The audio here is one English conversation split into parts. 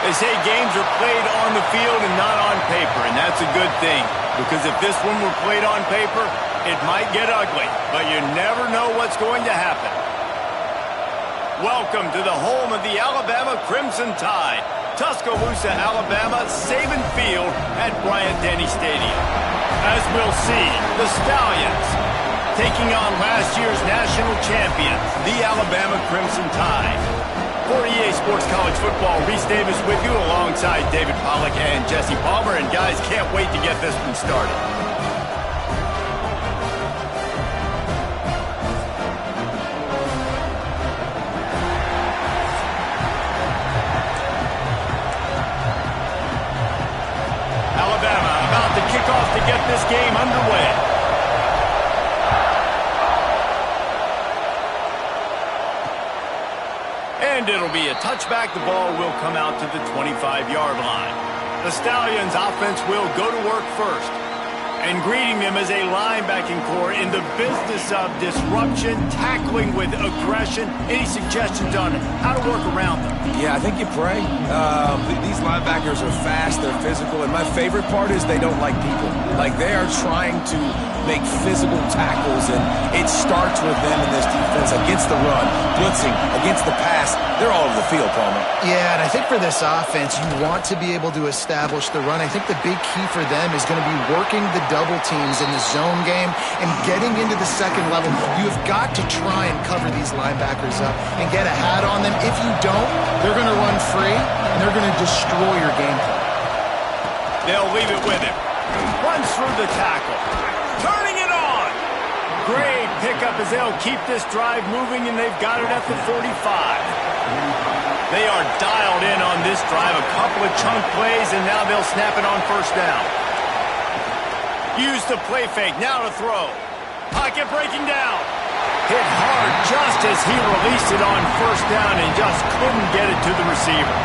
They say games are played on the field and not on paper, and that's a good thing. Because if this one were played on paper, it might get ugly, but you never know what's going to happen. Welcome to the home of the Alabama Crimson Tide. Tuscaloosa, Alabama, Saban Field at Bryant-Denny Stadium. As we'll see, the Stallions taking on last year's national champions, the Alabama Crimson Tide. For EA Sports College Football, Reese Davis with you alongside David Pollack and Jesse Palmer. And guys, can't wait to get this one started. Alabama about to kick off to get this game underway. And it'll be a touchback. The ball will come out to the 25-yard line. The Stallions offense will go to work first. And greeting them as a linebacking core in the business of disruption, tackling with aggression. Any suggestions on how to work around them? Yeah, I think you pray. These linebackers are fast, they're physical, and my favorite part is they don't like people. Like, they are trying to make physical tackles, and it starts with them in this defense against the run, blitzing, against the pass. They're all over the field, Palmer. Yeah, and I think for this offense, you want to be able to establish the run. I think the big key for them is going to be working the double teams in the zone game and getting into the second level. You have got to try and cover these linebackers up and get a hat on them. If you don't, they're going to run free, and they're going to destroy your game plan. They'll leave it with him. Runs through the tackle. Turning it on. Great pickup as they'll keep this drive moving, and they've got it at the 45. They are dialed in on this drive. A couple of chunk plays, and now they'll snap it on first down. Use the play fake. Now to throw. Pocket breaking down. Hit hard just as he released it on first down and just couldn't get it to the receiver.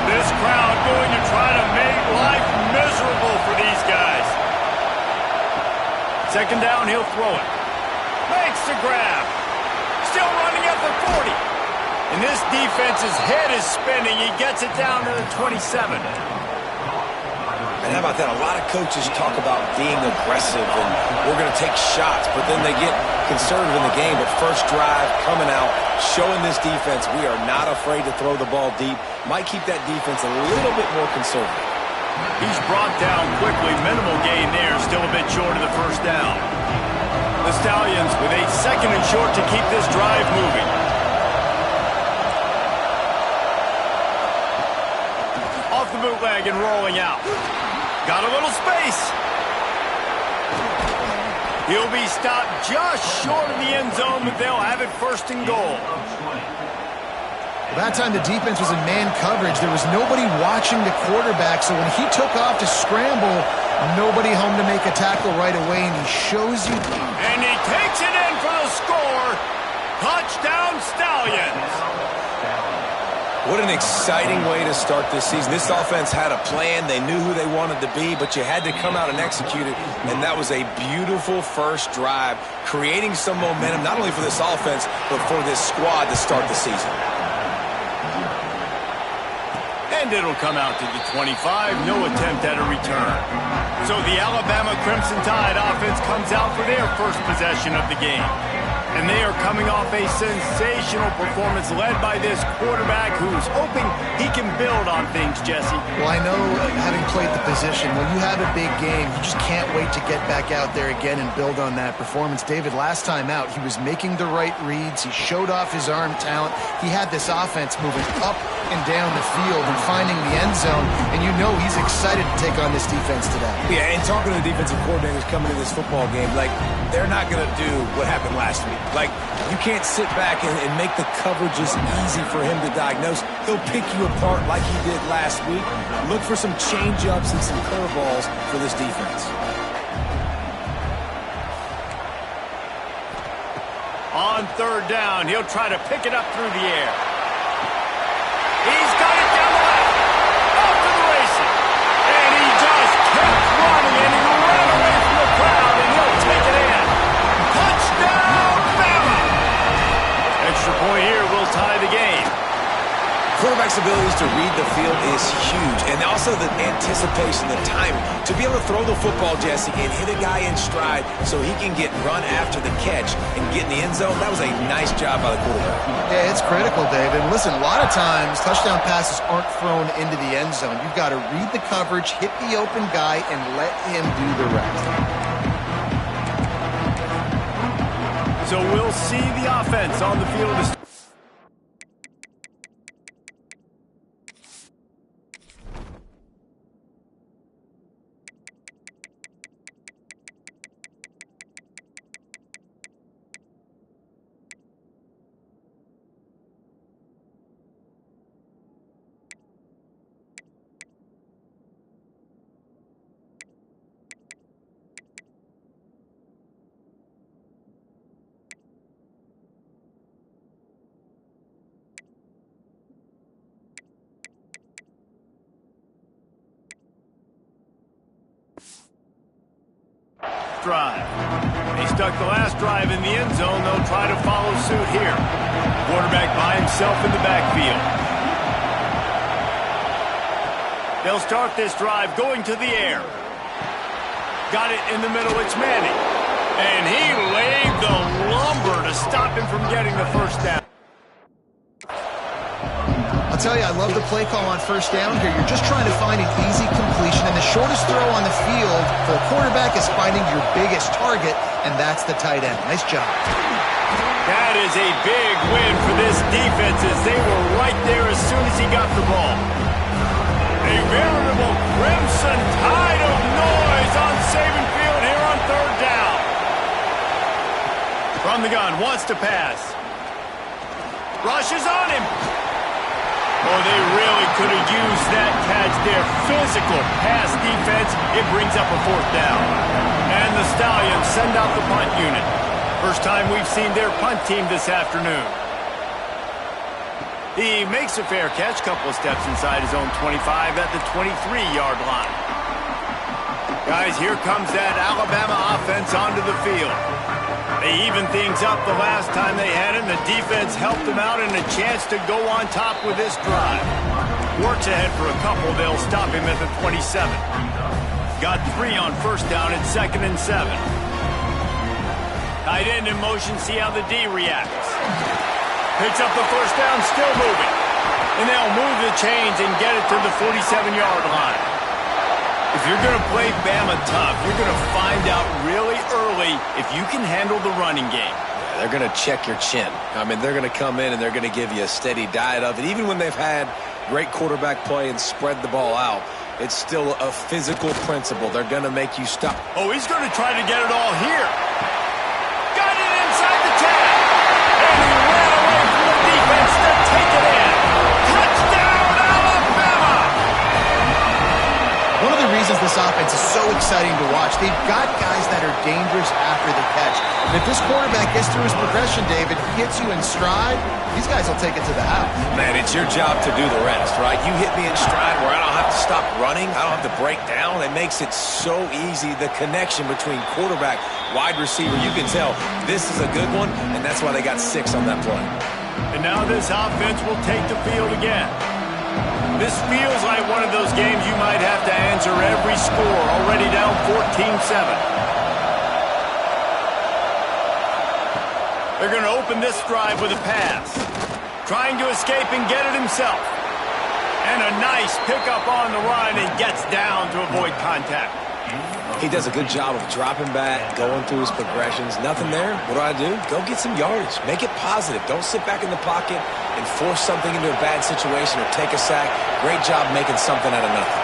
This crowd going to try to make life miserable for these guys. Second down, he'll throw it. Makes the grab. Still running at the 40. And this defense's head is spinning. He gets it down to the 27. And how about that? A lot of coaches talk about being aggressive and we're going to take shots, but then they get conservative in the game. But first drive, coming out, showing this defense we are not afraid to throw the ball deep. Might keep that defense a little bit more conservative. He's brought down quickly. Minimal gain there. Still a bit short of the first down. The Stallions with a second and short to keep this drive moving. Off the bootleg and rolling out. Got a little space. He'll be stopped just short of the end zone, but they'll have it first and goal. That time the defense was in man coverage. There was nobody watching the quarterback, so when he took off to scramble, nobody home to make a tackle right away, and he shows you. And he takes it in for the score. Touchdown, Stallions. What an exciting way to start this season. This offense had a plan. They knew who they wanted to be, but you had to come out and execute it, and that was a beautiful first drive, creating some momentum, not only for this offense, but for this squad to start the season. And it'll come out to the 25. No attempt at a return. So the Alabama Crimson Tide offense comes out for their first possession of the game. And they are coming off a sensational performance led by this quarterback who's hoping he can build on things, Jesse. Well, I know, having played the position, when you have a big game, you just can't wait to get back out there again and build on that performance. David, last time out, he was making the right reads. He showed off his arm talent. He had this offense moving up and down the field and finding the end zone, and you know he's excited to take on this defense today. Yeah, and talking to the defensive coordinators coming to this football game, like, they're not going to do what happened last week. Like, you can't sit back and make the coverages easy for him to diagnose. He'll pick you apart like he did last week. Look for some change-ups and some curveballs for this defense. On third down, he'll try to pick it up through the air. He's got it down the left. Off to the races. And he just kept running, and he ran away from the crowd, and he'll take it in. Touchdown, Bama! Extra point here will tie the game. quarterback's abilities to read the field is huge, and also the anticipation, the timing. To be able to throw the football, Jesse, and hit a guy in stride so he can get run after the catch and get in the end zone, that was a nice job by the quarterback. Yeah, it's critical, David. Listen, a lot of times touchdown passes aren't thrown into the end zone. You've got to read the coverage, hit the open guy, and let him do the rest. So we'll see the offense on the field. Drive. They stuck the last drive in the end zone. They'll try to follow suit here. Quarterback by himself in the backfield. They'll start this drive going to the air. Got it in the middle. It's Manning. And he laid the lumber to stop him from getting the first down. I'll tell you, I love the play call on first down here. You're just trying to find an easy completion, and the shortest throw on the field for the quarterback is finding your biggest target, and that's the tight end. Nice job. That is a big win for this defense as they were right there as soon as he got the ball. A veritable crimson tide of noise on Saban Field here on third down. From the gun, wants to pass. Rushes on him. Oh, they really could have used that catch there. Physical pass defense. It brings up a fourth down. And the Stallions send out the punt unit. First time we've seen their punt team this afternoon. He makes a fair catch, couple of steps inside his own 25 at the 23-yard line. Guys, here comes that Alabama offense onto the field. They evened things up the last time they had him. The defense helped them out and a chance to go on top with this drive. Works ahead for a couple. They'll stop him at the 27. Got 3 on first down at 2nd and 7. Tight end in motion. See how the D reacts. Picks up the first down, still moving. And they'll move the chains and get it to the 47-yard line. If you're going to play Bama tough, you're going to find out really early if you can handle the running game. Yeah, they're going to check your chin. I mean, they're going to come in and they're going to give you a steady diet of it. Even when they've had great quarterback play and spread the ball out, it's still a physical principle. They're going to make you stop. Oh, he's going to try to get it all here. Got it inside the 10. And he ran away from the defense to take it in. Touchdown, Alabama! One of the reasons this offense is so exciting to watch, they've got guys that are dangerous after the catch. And if this quarterback gets through his progression, David, hits you in stride, these guys will take it to the house. Man, it's your job to do the rest, right? You hit me in stride where I don't have to stop running. I don't have to break down. It makes it so easy. The connection between quarterback, wide receiver, you can tell this is a good one, and that's why they got 6 on that play. And now this offense will take the field again. This feels like one of those games you might have to answer every score, already down 14-7. They're going to open this drive with a pass. Trying to escape and get it himself. And a nice pickup on the run and gets down to avoid contact. He does a good job of dropping back, going through his progressions. Nothing there. What do? Go get some yardage. Make it positive. Don't sit back in the pocket and force something into a bad situation or take a sack. Great job making something out of nothing.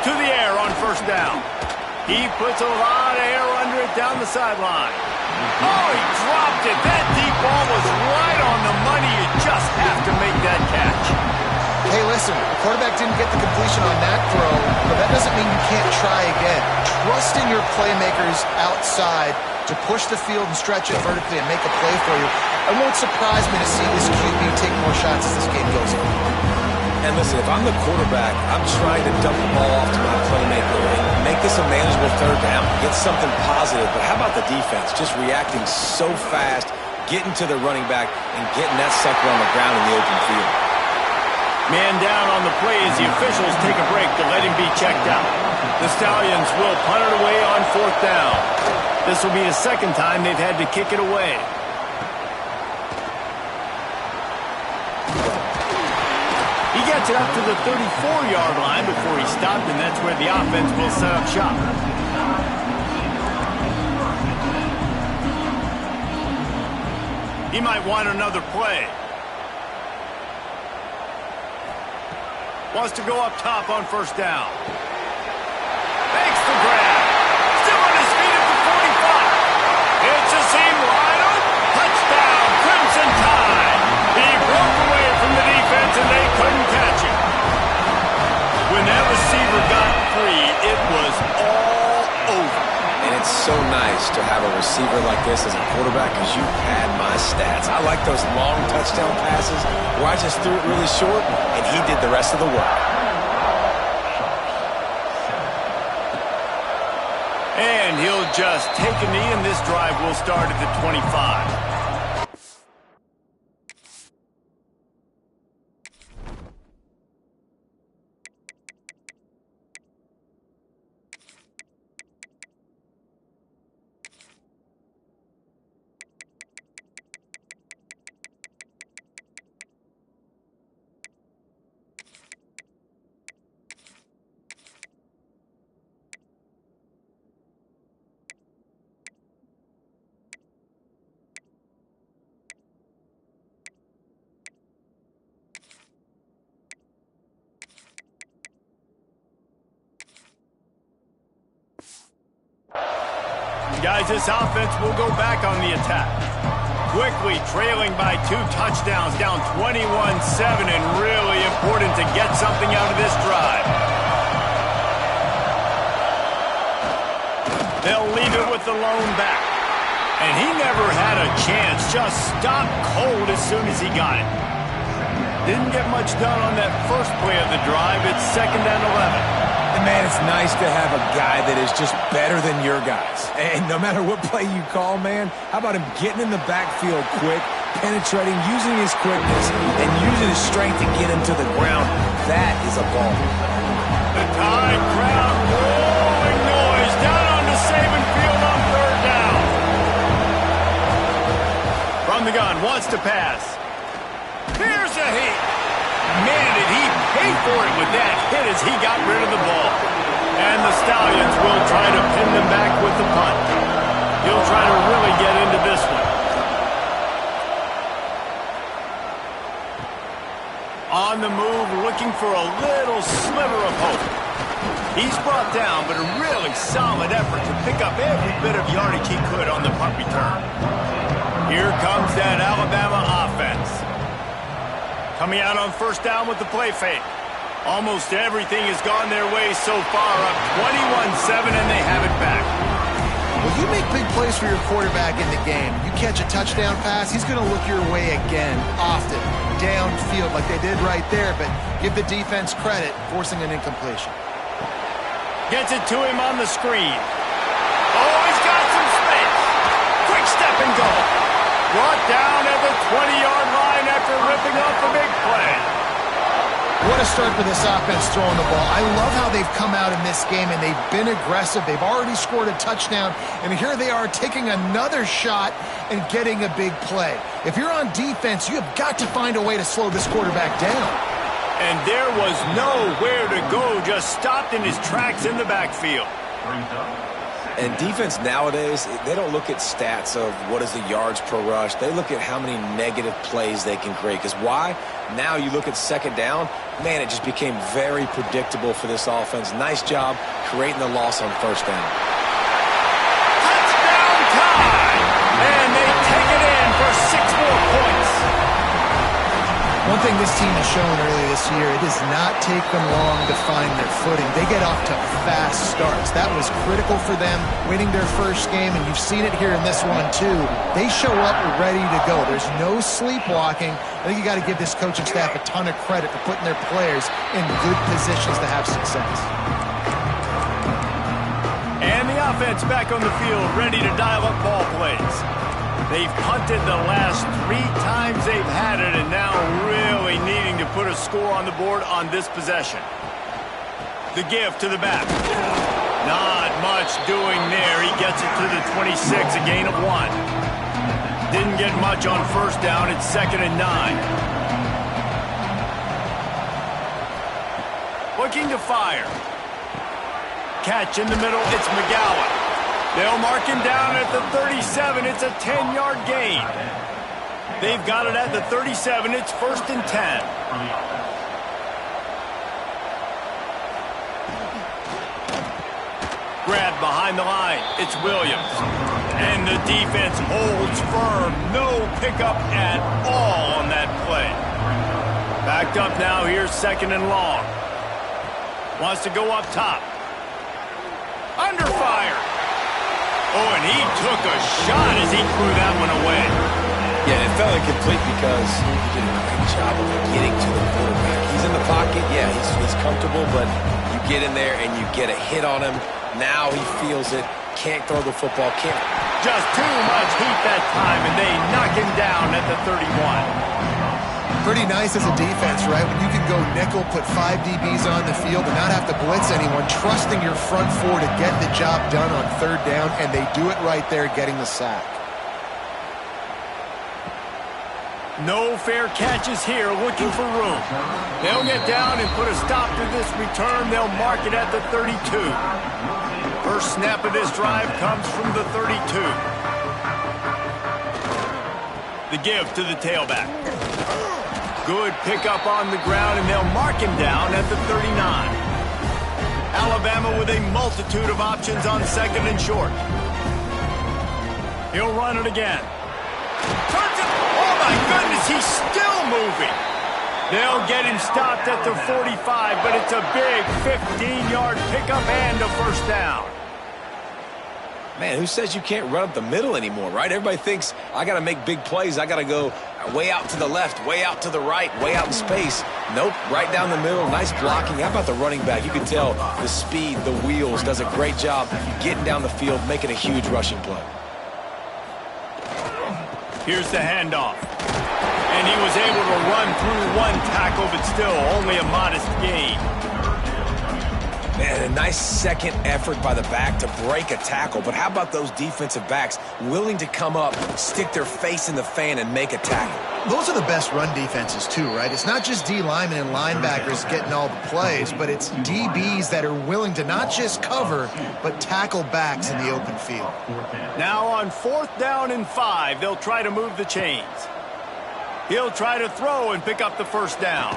To the air on first down. He puts a lot of air under it down the sideline. Oh, he dropped it. That deep ball was right on the money. You just have to make that catch. Hey, listen, the quarterback didn't get the completion on that throw, but that doesn't mean you can't try again. Trust in your playmakers outside to push the field and stretch it vertically and make a play for you. It won't surprise me to see this QB take more shots as this game goes on. And listen, if I'm the quarterback, I'm trying to dump the ball off to my playmaker and make this a manageable third down, get something positive. But how about the defense? Just reacting so fast, getting to the running back and getting that sucker on the ground in the open field. Man down on the play as the officials take a break to let him be checked out. The Stallions will punt it away on 4th down. This will be the second time they've had to kick it away. He gets it up to the 34-yard line before he stopped, and that's where the offense will set up shop. He might want another play. Wants to go up top on 1st down. Makes the grab. Still on his feet at the 45. It's a seam wide open. Touchdown, Crimson Tide. He broke away from the defense and they couldn't catch him. When that receiver got free, it was all over. And it's so nice to have a receiver like this as a quarterback because you had my stats. I like those long touchdown passes where I just threw it really short and he did the rest of the work. And he'll just take a knee, and this drive will start at the 25. Guys, this offense will go back on the attack. Quickly trailing by 2 touchdowns, down 21-7, and really important to get something out of this drive. They'll leave it with the lone back. And he never had a chance, just stopped cold as soon as he got it. Didn't get much done on that first play of the drive. It's 2nd and 11. And man, it's nice to have a guy that is just better than your guys. And no matter what play you call, man, how about him getting in the backfield quick, penetrating, using his quickness, and using his strength to get him to the ground? That is a ball. The Tide crowd rolling noise down onto Saban Field on 3rd down. From the gun, wants to pass. Here's a hit. Man, did he pay for it with that hit as he got rid of the ball. And the Stallions will try to pin them back with the punt. He'll try to really get into this one. On the move, looking for a little sliver of hope. He's brought down, but a really solid effort to pick up every bit of yardage he could on the punt return. Here comes that Alabama offense. Coming out on 1st down with the play fake. Almost everything has gone their way so far, up 21-7, and they have it back. Well, you make big plays for your quarterback in the game. You catch a touchdown pass, he's going to look your way again, often, downfield like they did right there, but give the defense credit, forcing an incompletion. Gets it to him on the screen. Oh, he's got some space. Quick step and go. Brought down at the 20-yard line after ripping off a big play. What a start for this offense throwing the ball. I love how they've come out in this game, and they've been aggressive. They've already scored a touchdown, and here they are taking another shot and getting a big play. If you're on defense, you have got to find a way to slow this quarterback down. And there was nowhere to go, just stopped in his tracks in the backfield. And defense nowadays, they don't look at stats of what is the yards per rush. They look at how many negative plays they can create. Because why? Now you look at 2nd down, man, it just became very predictable for this offense. Nice job creating the loss on 1st down. Touchdown time! And they take it in for 6 more points. One thing this team has shown early this year, it does not take them long to find their footing. They get off to fast starts. That was critical for them, winning their first game, and you've seen it here in this one too. They show up ready to go. There's no sleepwalking. I think you got to give this coaching staff a ton of credit for putting their players in good positions to have success. And the offense back on the field, ready to dial up ball plays. They've punted the last 3 times they've had it, and now really needing to put a score on the board on this possession. The give to the back. Not much doing there. He gets it to the 26, a gain of 1. Didn't get much on first down. It's 2nd and 9. Looking to fire. Catch in the middle. It's McGowan. They'll mark him down at the 37. It's a 10-yard gain. They've got it at the 37. It's 1st and 10. Grab behind the line. It's Williams. And the defense holds firm. No pickup at all on that play. Backed up now. Here's 2nd and long. Wants to go up top. Under fire. Oh, and he took a shot as he threw that one away. Yeah, it felt incomplete because he did a great job of getting to the quarterback. He's in the pocket. Yeah, he's comfortable, but you get in there and you get a hit on him. Now he feels it. Can't throw the football. Can't. Just too much heat that time, and they knock him down at the 31. Pretty nice as a defense, right? When you can go nickel, put 5 DBs on the field and not have to blitz anyone, trusting your front 4 to get the job done on 3rd down, and they do it right there, getting the sack. No fair catches here, looking for room. They'll get down and put a stop to this return. They'll mark it at the 32. First snap of this drive comes from the 32. The give to the tailback. Good pickup on the ground, and they'll mark him down at the 39. Alabama with a multitude of options on 2nd and short. He'll run it again. Turns it. Oh, my goodness, he's still moving. They'll get him stopped at the 45, but it's a big 15-yard pickup and a 1st down. Man, who says you can't run up the middle anymore, right? Everybody thinks, I got to make big plays. I got to go way out to the left, way out to the right, way out in space. Nope, right down the middle. Nice blocking. How about the running back? You can tell the speed, the wheels, does a great job getting down the field, making a huge rushing play. Here's the handoff. And he was able to run through 1 tackle, but still only a modest gain. Man, a nice second effort by the back to break a tackle. But how about those defensive backs willing to come up, stick their face in the fan, and make a tackle? Those are the best run defenses, too, right? It's not just D linemen and linebackers getting all the plays, but it's DBs that are willing to not just cover, but tackle backs in the open field. Now on 4th down and 5, they'll try to move the chains. He'll try to throw and pick up the 1st down.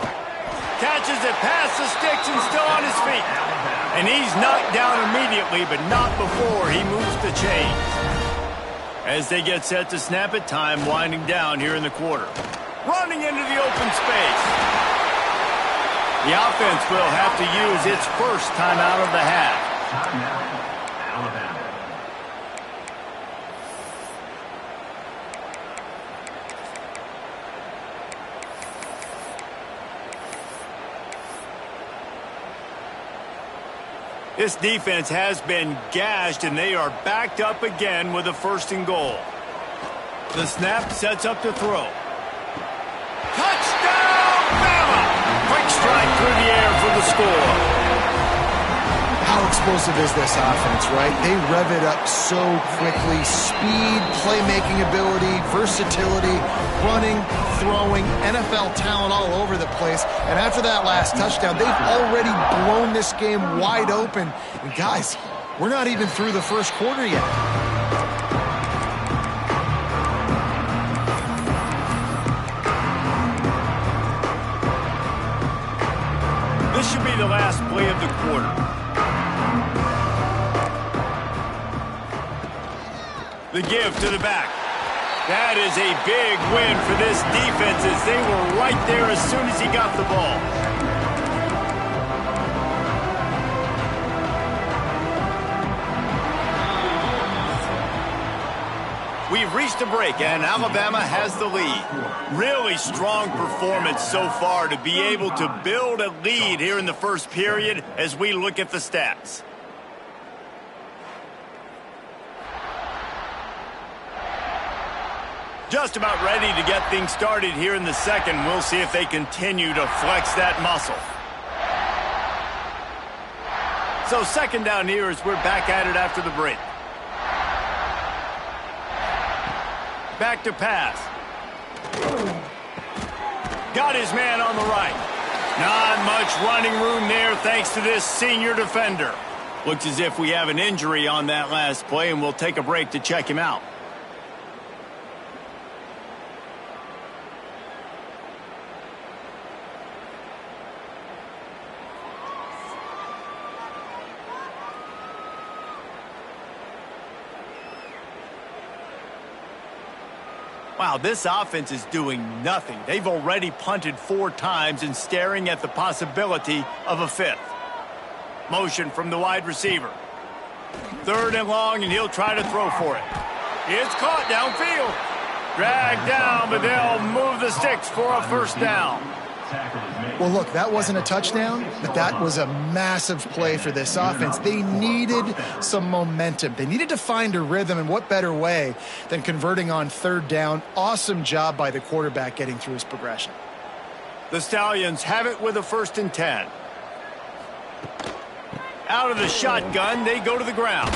Catches it past the sticks and still on his feet. And he's knocked down immediately, but not before he moves the chains. As they get set to snap it, time winding down here in the quarter. Running into the open space. The offense will have to use its first timeout of the half. Alabama. This defense has been gashed, and they are backed up again with a 1st and goal. The snap sets up to throw. Touchdown, Bama! Quick strike through the air for the score. How explosive is this offense, right? They rev it up so quickly. Speed, playmaking ability, versatility, running, throwing, NFL talent all over the place. And after that last touchdown, they've already blown this game wide open. And guys, we're not even through the 1st quarter yet. This should be the last play of the quarter. The give to the back. That is a big win for this defense as they were right there as soon as he got the ball. We've reached a break, and Alabama has the lead. Really strong performance so far to be able to build a lead here in the 1st period as we look at the stats. Just about ready to get things started here in the second. We'll see if they continue to flex that muscle. So second down here as we're back at it after the break. Back to pass. Got his man on the right. Not much running room there thanks to this senior defender. Looks as if we have an injury on that last play, and we'll take a break to check him out. Wow, this offense is doing nothing. They've already punted 4 times and staring at the possibility of a 5th. Motion from the wide receiver. 3rd and long, and he'll try to throw for it. It's caught downfield. Dragged down, but they'll move the sticks for a first down. Well, look, that wasn't a touchdown, but that was a massive play for this offense. They needed some momentum. They needed to find a rhythm, and what better way than converting on 3rd down. Awesome job by the quarterback getting through his progression. The Stallions have it with a 1st and 10. Out of the shotgun, they go to the ground.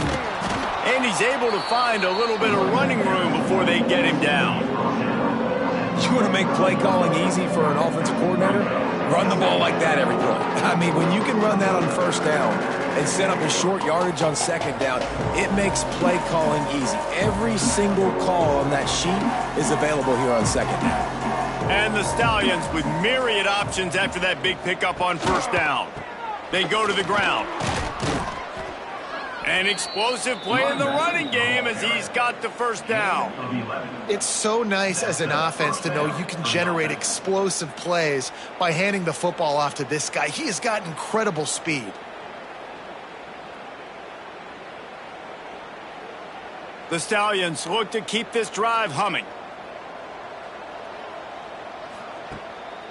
And he's able to find a little bit of running room before they get him down. You want to make play calling easy for an offensive coordinator? Run the ball like that every play. I mean, when you can run that on 1st down and set up a short yardage on 2nd down, it makes play calling easy. Every single call on that sheet is available here on 2nd down. And the Stallions with myriad options after that big pickup on 1st down. They go to the ground. An explosive play in the running game as he's got the 1st down. It's so nice as an offense to know you can generate explosive plays by handing the football off to this guy. He has got incredible speed. The Stallions look to keep this drive humming.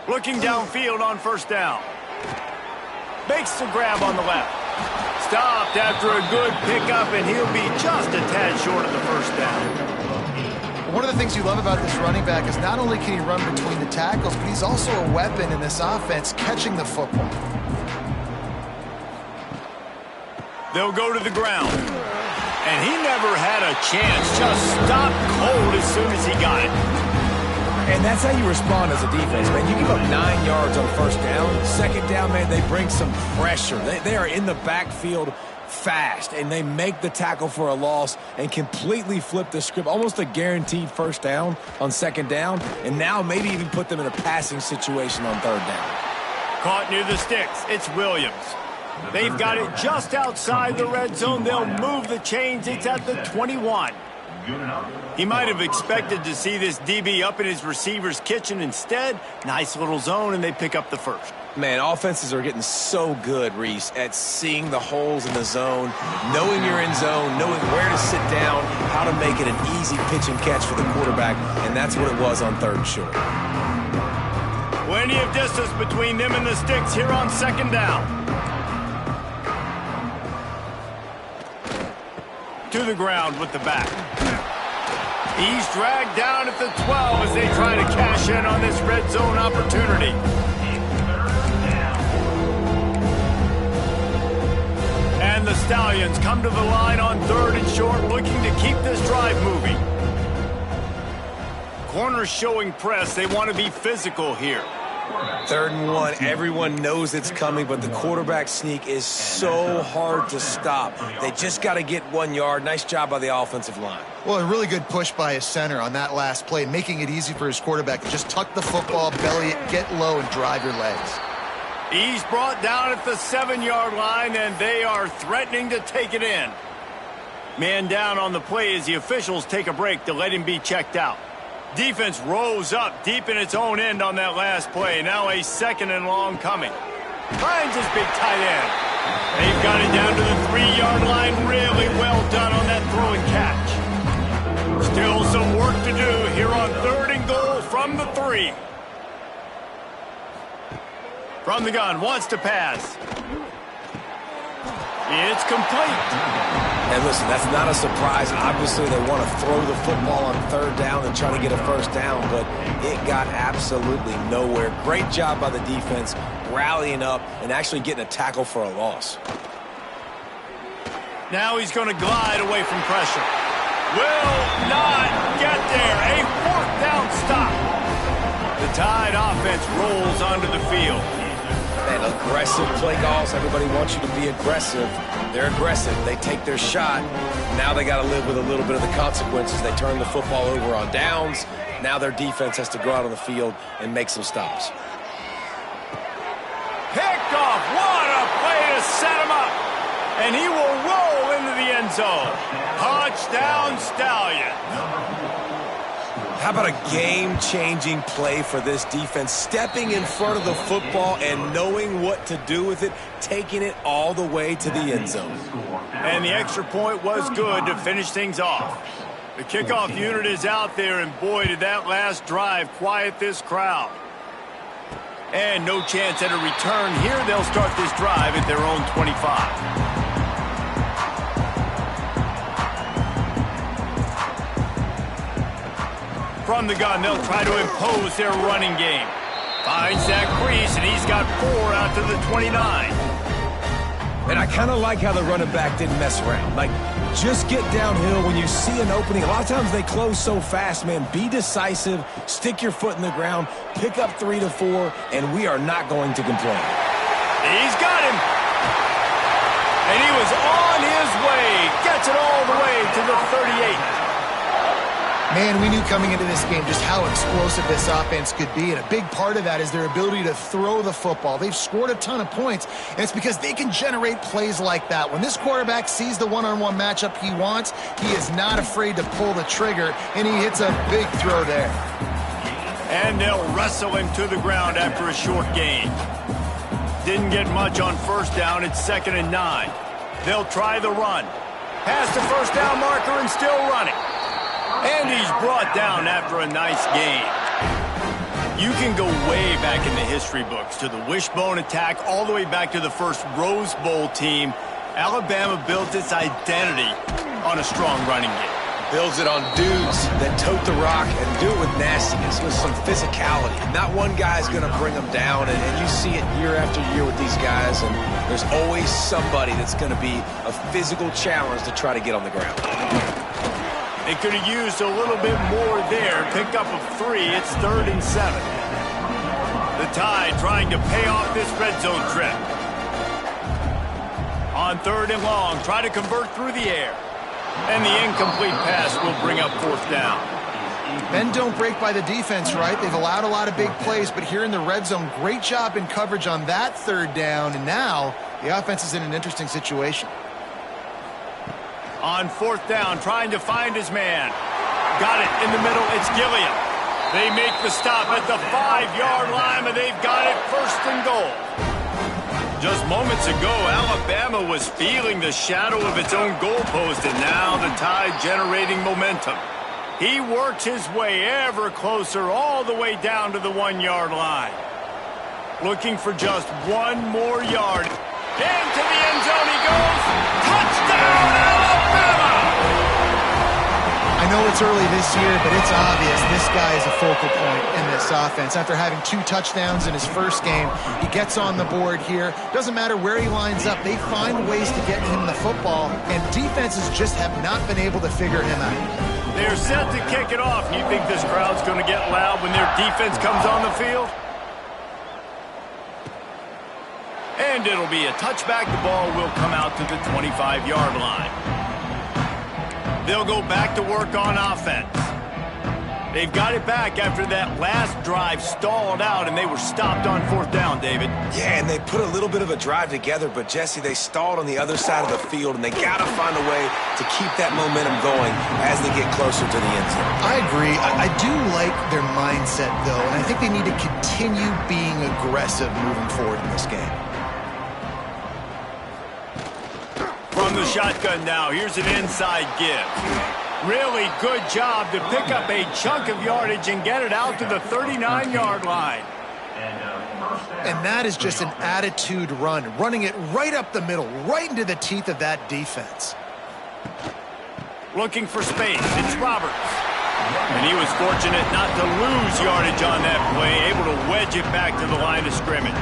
Looking downfield on 1st down. Makes the grab on the left. Stopped after a good pickup, and he'll be just a tad short of the 1st down. One of the things you love about this running back is not only can he run between the tackles, but he's also a weapon in this offense catching the football. They'll go to the ground. And he never had a chance. Just stopped cold as soon as he got it. And that's how you respond as a defense, man. You give up 9 yards on 1st down. 2nd down, man, they bring some pressure. They are in the backfield fast, and they make the tackle for a loss and completely flip the script. Almost a guaranteed 1st down on 2nd down, and now maybe even put them in a passing situation on 3rd down. Caught near the sticks. It's Williams. They've got it just outside the red zone. They'll move the chains. It's at the 21. He might have expected to see this DB up in his receiver's kitchen. Instead, nice little zone, and they pick up the 1st. Man, offenses are getting so good, Reese, at seeing the holes in the zone, knowing you're in zone, knowing where to sit down, how to make it an easy pitch and catch for the quarterback, and that's what it was on 3rd and short. Plenty of distance between them and the sticks here on 2nd down. To the ground with the back. He's dragged down at the 12 as they try to cash in on this red zone opportunity. And the Stallions come to the line on 3rd and short, looking to keep this drive moving. Corners showing press. They want to be physical here. 3rd and 1, everyone knows it's coming, but the quarterback sneak is so hard to stop. They just got to get 1 yard. Nice job by the offensive line. Well, a really good push by his center on that last play, making it easy for his quarterback to just tuck the football, belly it, get low, and drive your legs. He's brought down at the 7-yard line, and they are threatening to take it in. Man down on the play as the officials take a break to let him be checked out. Defense rose up deep in its own end on that last play. Now a 2nd and long coming. Finds his big tight end. They've got it down to the 3-yard line. Really well done on that throw and catch. Still some work to do here on 3rd and goal from the 3. From the gun, wants to pass. It's complete. And listen, that's not a surprise. Obviously, they want to throw the football on third down and try to get a first down, but it got absolutely nowhere. Great job by the defense, rallying up and actually getting a tackle for a loss. Now he's going to glide away from pressure. Will not get there. A fourth down stop. The Tide offense rolls onto the field. Man, aggressive play calls. Everybody wants you to be aggressive. They're aggressive. They take their shot. Now they got to live with a little bit of the consequences. They turn the football over on downs. Now their defense has to go out on the field and make some stops. Picked off. What a play to set him up. And he will roll into the end zone. Touchdown, Stallion. How about a game-changing play for this defense? Stepping in front of the football and knowing what to do with it, taking it all the way to the end zone. And the extra point was good to finish things off. The kickoff unit is out there, and boy, did that last drive quiet this crowd. And no chance at a return here. They'll start this drive at their own 25. From the gun, they'll try to impose their running game. Finds that crease, and he's got 4 out to the 29. And I kind of like how the running back didn't mess around. Like, just get downhill when you see an opening. A lot of times they close so fast, man. Be decisive, stick your foot in the ground, pick up 3 to 4, and we are not going to complain. He's got him. And he was on his way. Gets it all the way to the 38. Man, we knew coming into this game just how explosive this offense could be, and a big part of that is their ability to throw the football. They've scored a ton of points, and it's because they can generate plays like that. When this quarterback sees the one-on-one matchup he wants, he is not afraid to pull the trigger, and he hits a big throw there. And they'll wrestle him to the ground after a short gain. Didn't get much on first down. It's 2nd and 9. They'll try the run. Past the first down marker and still running. And he's brought down after a nice gain. You can go way back in the history books to the wishbone attack all the way back to the first Rose Bowl team. Alabama built its identity on a strong running game. Builds it on dudes that tote the rock and do it with nastiness, with some physicality. Not one guy's going to bring them down, and you see it year after year with these guys, and there's always somebody that's going to be a physical challenge to try to get on the ground. They could have used a little bit more there. Pick up of 3. It's 3rd and 7. The Tide trying to pay off this red zone trip. On 3rd and long, try to convert through the air. And the incomplete pass will bring up 4th down. Bend don't break by the defense, right? They've allowed a lot of big plays, but here in the red zone, great job in coverage on that 3rd down. And now the offense is in an interesting situation. On 4th down, trying to find his man. Got it in the middle. It's Gilliam. They make the stop at the 5-yard line, and they've got it 1st and goal. Just moments ago, Alabama was feeling the shadow of its own goalpost, and now the Tide generating momentum. He works his way ever closer all the way down to the 1-yard line. Looking for just 1 more yard. Into the end zone he goes. Touchdown, Alabama! I know it's early this year, but it's obvious this guy is a focal point in this offense. After having 2 touchdowns in his first game, he gets on the board here. Doesn't matter where he lines up. They find ways to get him the football, and defenses just have not been able to figure him out. They're set to kick it off. You think this crowd's going to get loud when their defense comes on the field? And it'll be a touchback. The ball will come out to the 25-yard line. They'll go back to work on offense. They've got it back after that last drive stalled out, and they were stopped on 4th down, David. Yeah, and they put a little bit of a drive together, but, Jesse, they stalled on the other side of the field, and they got to find a way to keep that momentum going as they get closer to the end zone. I agree. I do like their mindset, though, and I think they need to continue being aggressive moving forward in this game. From the shotgun now, here's an inside give. Really good job to pick up a chunk of yardage and get it out to the 39-yard line. And that is just an attitude run, running it right up the middle, right into the teeth of that defense. Looking for space. It's Roberts. And he was fortunate not to lose yardage on that play, able to wedge it back to the line of scrimmage.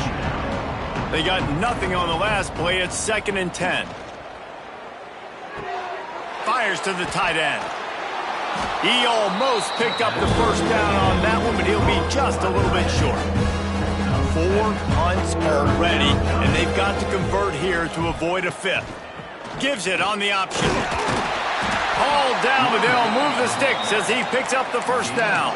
They got nothing on the last play. It's 2nd and 10. Fires to the tight end. He almost picked up the first down on that one, but he'll be just a little bit short. 4 punts already, and they've got to convert here to avoid a 5th. Gives it on the option. Hauled down, but they'll move the sticks as he picks up the first down.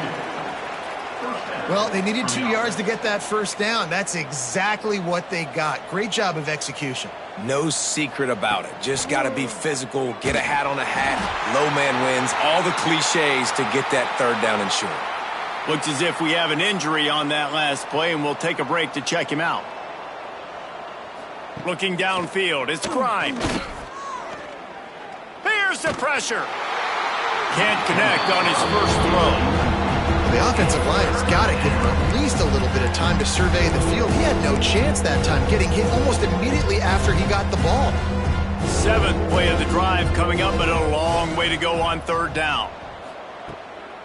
Well, they needed 2 yards to get that first down. That's exactly what they got. Great job of execution. No secret about it. Just got to be physical, get a hat on a hat, low man wins, all the cliches to get that 3rd down and short. Looks as if we have an injury on that last play, and we'll take a break to check him out. Looking downfield, it's Grimes. Here's the pressure. Can't connect on his first throw. The offensive line has got to give him at least a little bit of time to survey the field. He had no chance that time, getting hit almost immediately after he got the ball. 7th play of the drive coming up, but a long way to go on 3rd down.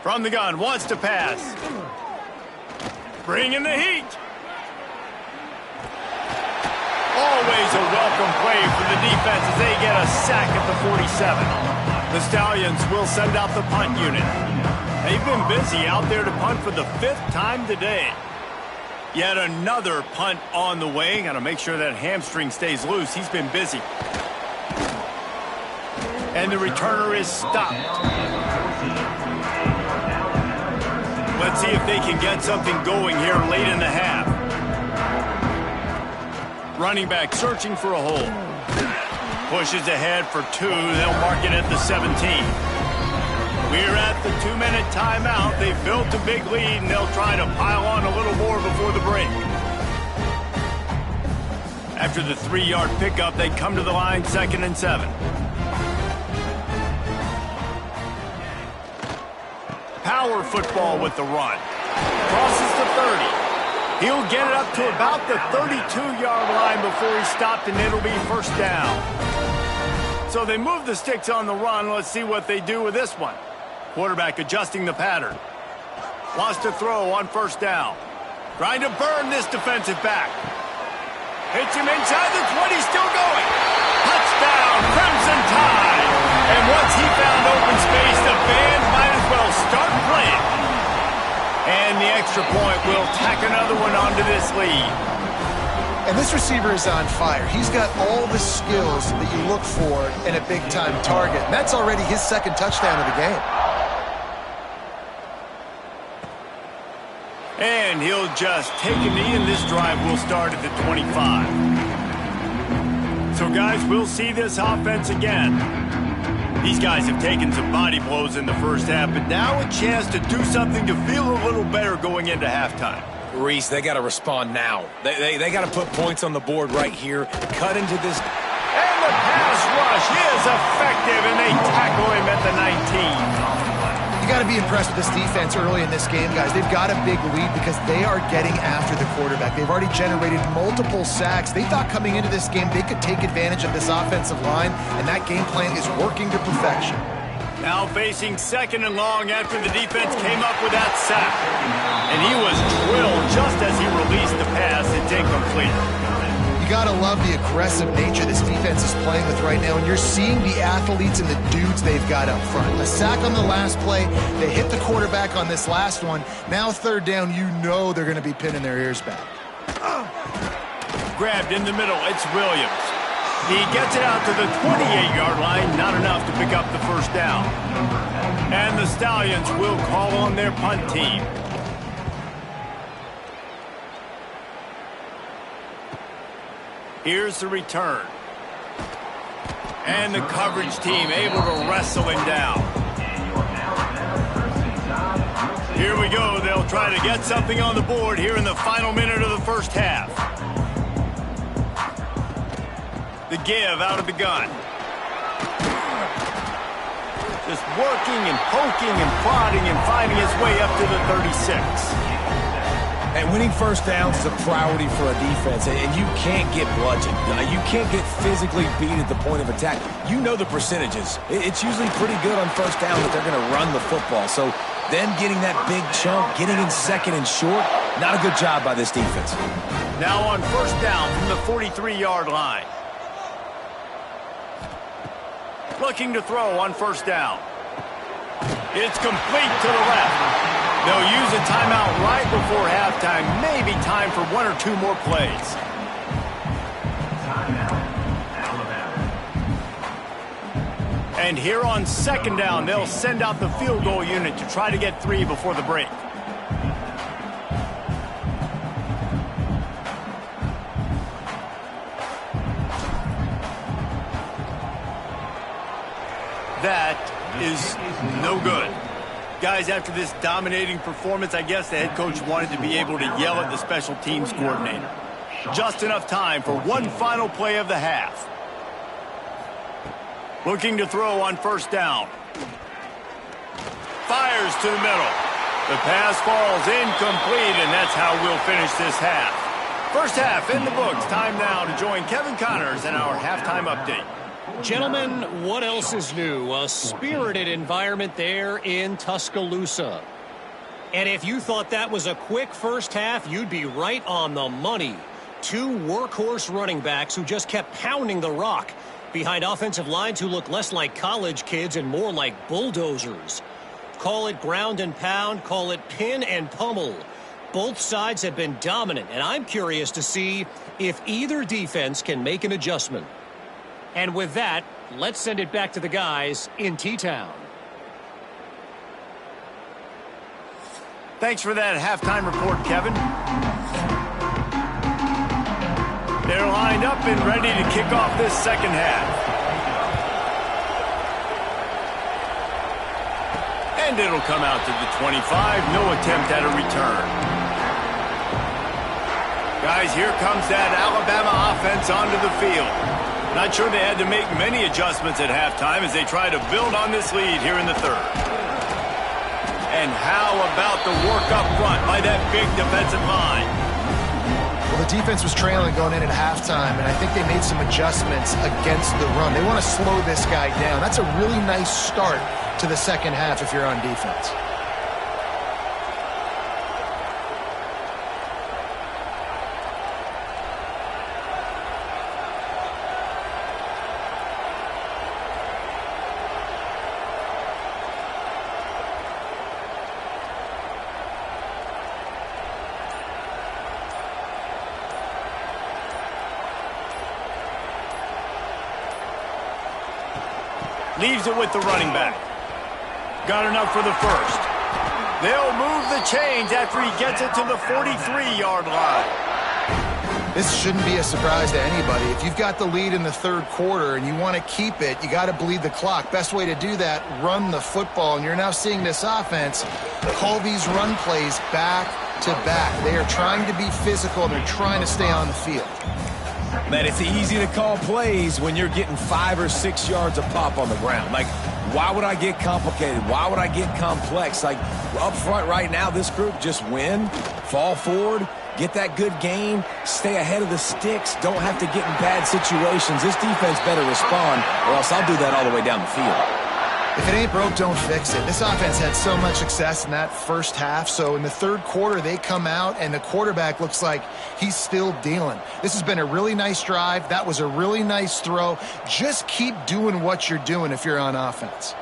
From the gun, wants to pass. Bring in the heat. Always a welcome play for the defense as they get a sack at the 47. The Stallions will send out the punt unit. They've been busy out there to punt for the 5th time today. Yet another punt on the way. Got to make sure that hamstring stays loose. He's been busy. And the returner is stopped. Let's see if they can get something going here late in the half. Running back searching for a hole. Pushes ahead for 2. They'll mark it at the 17. We're at the 2-minute timeout. They've built a big lead, and they'll try to pile on a little more before the break. After the 3-yard pickup, they come to the line, 2nd and 7. Power football with the run. Crosses the 30. He'll get it up to about the 32-yard line before he's stopped, and it'll be first down. So they move the sticks on the run. Let's see what they do with this one. Quarterback adjusting the pattern. Wants to throw on first down. Trying to burn this defensive back. Hits him inside the 20, still going. Touchdown, Crimson Tide. And once he found open space, the band might as well start playing. And the extra point will tack another one onto this lead. And this receiver is on fire. He's got all the skills that you look for in a big-time target. And that's already his 2nd touchdown of the game. And he'll just take a knee, and this drive will start at the 25. So, guys, we'll see this offense again. These guys have taken some body blows in the first half, but now a chance to do something to feel a little better going into halftime. Reese, they got to respond now. They got to put points on the board right here. Cut into this. And the pass rush is effective, and they tackle him at the 19. You got to be impressed with this defense early in this game, guys. They've got a big lead because they are getting after the quarterback. They've already generated multiple sacks. They thought coming into this game they could take advantage of this offensive line, and that game plan is working to perfection. Now facing 2nd and long after the defense came up with that sack. And he was drilled just as he released the pass. It's incomplete. You got to love the aggressive nature this defense is playing with right now, and you're seeing the athletes and the dudes they've got up front. A sack on the last play. They hit the quarterback on this last one. Now 3rd down, you know they're going to be pinning their ears back. Grabbed in the middle. It's Williams. He gets it out to the 28-yard line. Not enough to pick up the first down. And the Stallions will call on their punt team. Here's the return. And the coverage team able to wrestle him down. Here we go. They'll try to get something on the board here in the final minute of the first half. The give out of the gun. Just working and poking and prodding and finding his way up to the 36. And winning first downs is a priority for a defense, and you can't get bludgeoned. You can't get physically beat at the point of attack. You know the percentages. It's usually pretty good on first down that they're going to run the football. So them getting that big chunk, getting in second and short, not a good job by this defense. Now on first down from the 43-yard line. Looking to throw on first down. It's complete to the left. They'll use a timeout right before halftime. Maybe time for one or two more plays. And here on second down, they'll send out the field goal unit to try to get 3 before the break. That is no good. Guys, after this dominating performance, I guess the head coach wanted to be able to yell at the special teams coordinator. Just enough time for one final play of the half. Looking to throw on first down. Fires to the middle. The pass falls incomplete, and that's how we'll finish this half. First half in the books. Time now to join Kevin Connors in our halftime update. Gentlemen, what else is new? A spirited environment there in Tuscaloosa. And if you thought that was a quick first half, you'd be right on the money. 2 workhorse running backs who just kept pounding the rock behind offensive lines who look less like college kids and more like bulldozers. Call it ground and pound, call it pin and pummel. Both sides have been dominant, and I'm curious to see if either defense can make an adjustment. And with that, let's send it back to the guys in T-Town. Thanks for that halftime report, Kevin. They're lined up and ready to kick off this second half. And it'll come out to the 25. No attempt at a return. Guys, here comes that Alabama offense onto the field. Not sure they had to make many adjustments at halftime as they try to build on this lead here in the third. And how about the work up front by that big defensive line? Well, the defense was trailing going in at halftime, and I think they made some adjustments against the run. They want to slow this guy down. That's a really nice start to the second half if you're on defense. Leaves it with the running back. Got enough for the first. They'll move the chains after he gets it to the 43-yard line. This shouldn't be a surprise to anybody. If you've got the lead in the third quarter and you want to keep it, you got to bleed the clock. Best way to do that, run the football. And you're now seeing this offense call these run plays back to back. They are trying to be physical and they're trying to stay on the field. Man, it's easy to call plays when you're getting 5 or 6 yards of pop on the ground. Like, why would I get complicated? Why would I get complex? Like, up front right now, this group just win, fall forward, get that good game, stay ahead of the sticks, don't have to get in bad situations. This defense better respond, or else I'll do that all the way down the field. If it ain't broke, don't fix it. This offense had so much success in that first half, so in the third quarter, they come out, and the quarterback looks like he's still dealing. This has been a really nice drive. That was a really nice throw. Just keep doing what you're doing if you're on offense.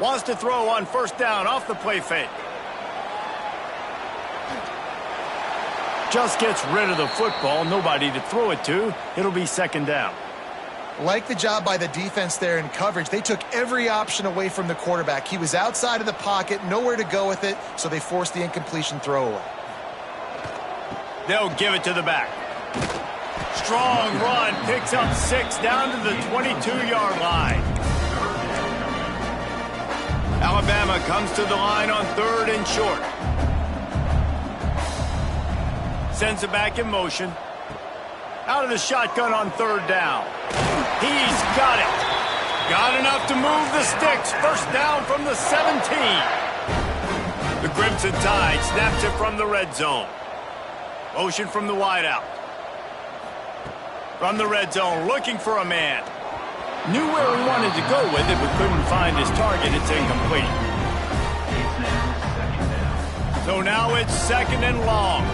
Wants to throw on first down off the play fake. Just gets rid of the football. Nobody to throw it to. It'll be second down. Like the job by the defense there in coverage. They took every option away from the quarterback. He was outside of the pocket, nowhere to go with it, so they forced the incompletion throwaway. They'll give it to the back. Strong run, picks up 6 down to the 22-yard line. Alabama comes to the line on third and short. Sends it back in motion. Out of the shotgun on third down. He's got it. Got enough to move the sticks. First down from the 17. The Grim Crimson Tide snaps it from the red zone. Motion from the wideout. From the red zone, looking for a man. Knew where he wanted to go with it, but couldn't find his target. It's incomplete. So now it's 2nd and long.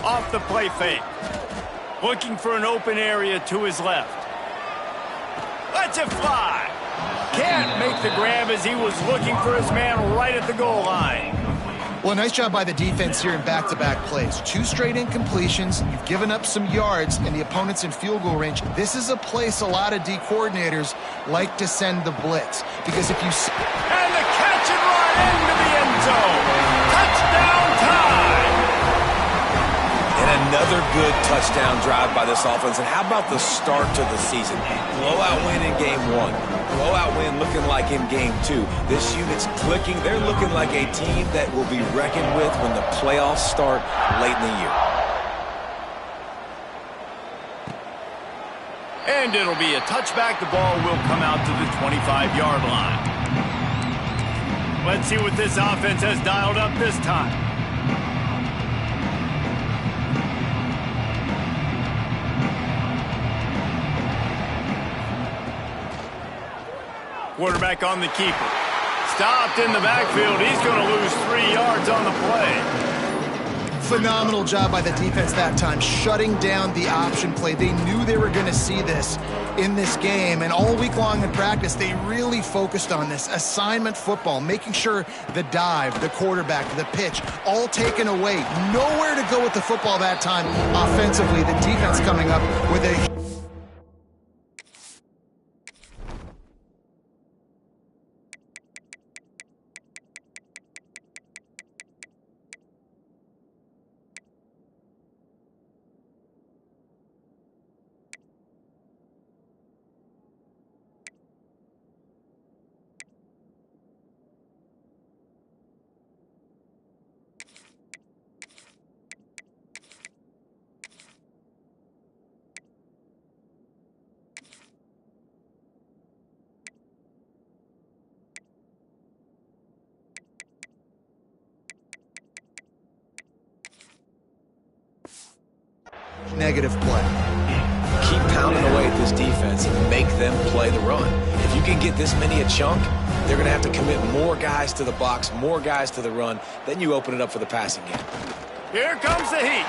Off the play fake. Looking for an open area to his left. Lets it fly. Can't make the grab as he was looking for his man right at the goal line. Well, nice job by the defense here in back-to-back plays. 2 straight incompletions. You've given up some yards, and the opponent's in field goal range. This is a place a lot of D coordinators like to send the blitz. Because if you... And the catch and run into the end zone. Touchdown Tide! And another good touchdown drive by this offense. And how about the start to the season? Blowout win in game 1. Blowout win looking like in game 2. This unit's clicking. They're looking like a team that will be reckoned with when the playoffs start late in the year. And it'll be a touchback. The ball will come out to the 25-yard line. Let's see what this offense has dialed up this time. Quarterback on the keeper. Stopped in the backfield. He's going to lose 3 yards on the play. Phenomenal job by the defense that time, shutting down the option play. They knew they were going to see this in this game, and all week long in practice, they really focused on this assignment football, making sure the dive, the quarterback, the pitch, all taken away. Nowhere to go with the football that time offensively. The defense coming up with a... negative play. Keep pounding away at this defense and make them play the run. If you can get this many a chunk, they're going to have to commit more guys to the box, more guys to the run. Then you open it up for the passing game. Here comes the heat.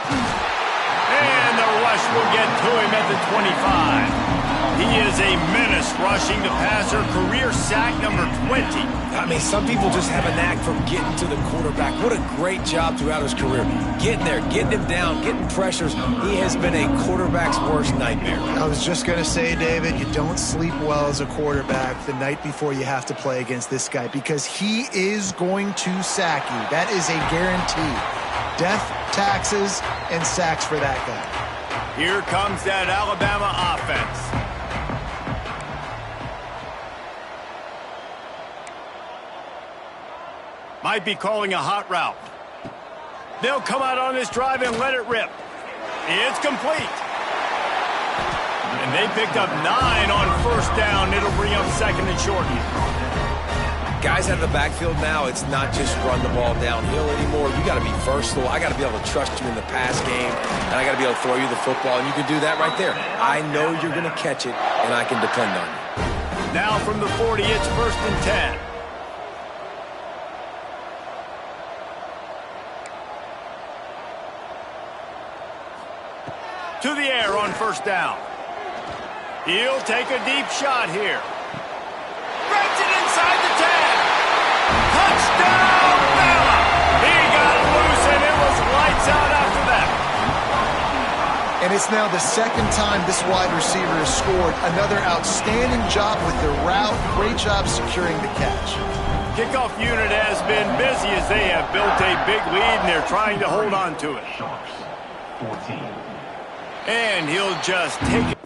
And the rush will get to him at the 25. He is a menace rushing the passer. Career sack number 20. I mean, some people just have a knack for getting to the quarterback. What a great job throughout his career. Getting there, getting him down, getting pressures. He has been a quarterback's worst nightmare. I was just going to say, David, you don't sleep well as a quarterback the night before you have to play against this guy because he is going to sack you. That is a guarantee. Death, taxes, and sacks for that guy. Here comes that Alabama offense. Might be calling a hot route. They'll come out on this drive and let it rip. It's complete. And they picked up 9 on first down. It'll bring up 2nd and short. Guys out of the backfield now, it's not just run the ball downhill anymore. You got to be versatile. I got to be able to trust you in the pass game, and I got to be able to throw you the football, and you can do that right there. I know you're going to catch it, and I can depend on you. Now from the 40, it's 1st and 10. To the air on first down. He'll take a deep shot here. Breaks it inside the 10. Touchdown, Bama! He got loose, and it was lights out after that. And it's now the 2nd time this wide receiver has scored. Another outstanding job with the route. Great job securing the catch. Kickoff unit has been busy as they have built a big lead, and they're trying to hold on to it. 14. And he'll just take it.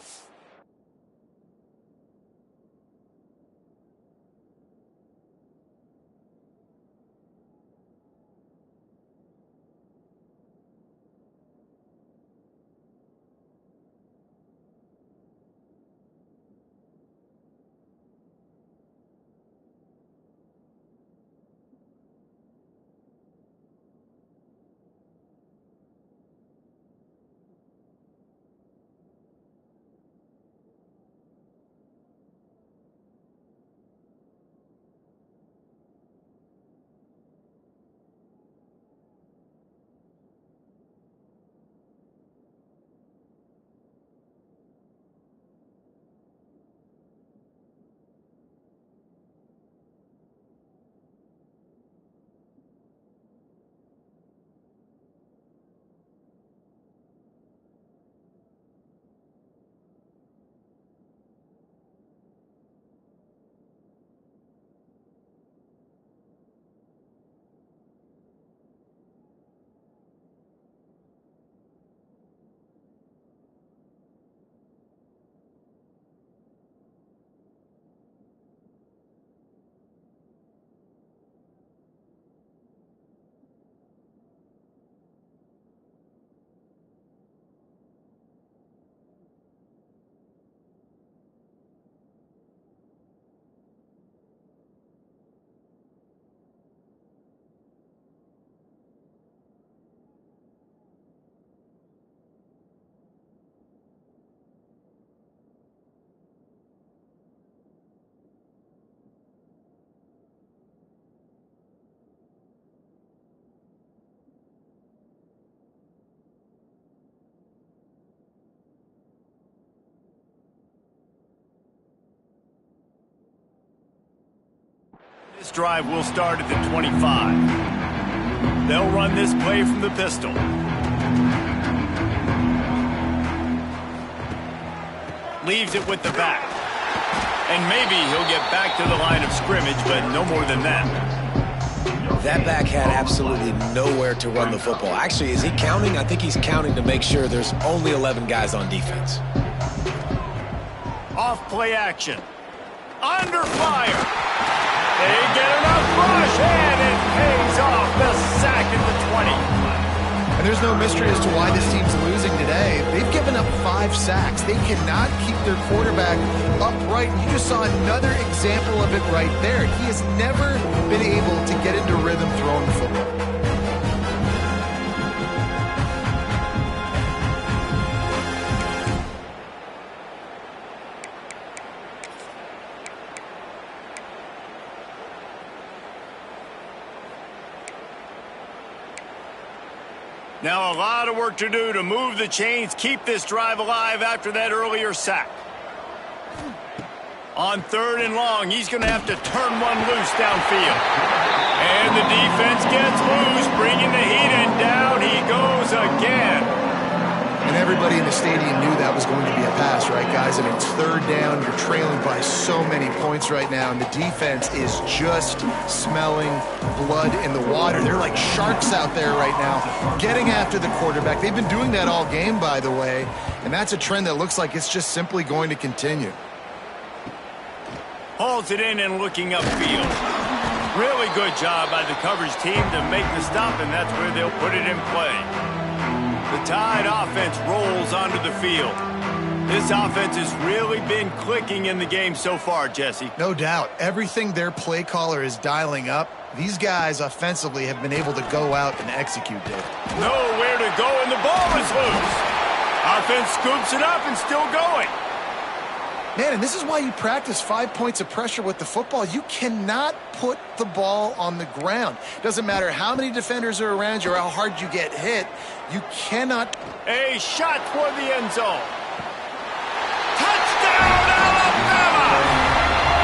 offense drive will start at the 25. They'll run this play from the pistol. Leaves it with the back. And maybe he'll get back to the line of scrimmage, but no more than that. That back had absolutely nowhere to run the football. Actually, is he counting? I think he's counting to make sure there's only 11 guys on defense. Off play action. Under fire. They get enough rush, and it pays off. The sack at the 20. And there's no mystery as to why this team's losing today. They've given up 5 sacks. They cannot keep their quarterback upright. And you just saw another example of it right there. He has never been able to get into rhythm throwing the football. Now a lot of work to do to move the chains, keep this drive alive after that earlier sack. On 3rd and long, he's going to have to turn one loose downfield. And the defense gets loose, bringing the heat, and down he goes again. And everybody in the stadium knew that was going to be a pass, right, guys? I mean, it's 3rd down. You're trailing by so many points right now, and the defense is just smelling blood in the water. They're like sharks out there right now, getting after the quarterback. They've been doing that all game, by the way, and that's a trend that looks like it's just simply going to continue. Hauls it in and looking upfield. Really good job by the coverage team to make the stop, and that's where they'll put it in play. The Tide offense rolls onto the field. This offense has really been clicking in the game so far, Jesse. No doubt. Everything their play caller is dialing up, these guys offensively have been able to go out and execute, Dave. Nowhere to go, and the ball is loose. Offense scoops it up and still going. Man, and this is why you practice 5 points of pressure with the football. You cannot put the ball on the ground. Doesn't matter how many defenders are around you or how hard you get hit. You cannot. A shot toward the end zone. Touchdown, Alabama!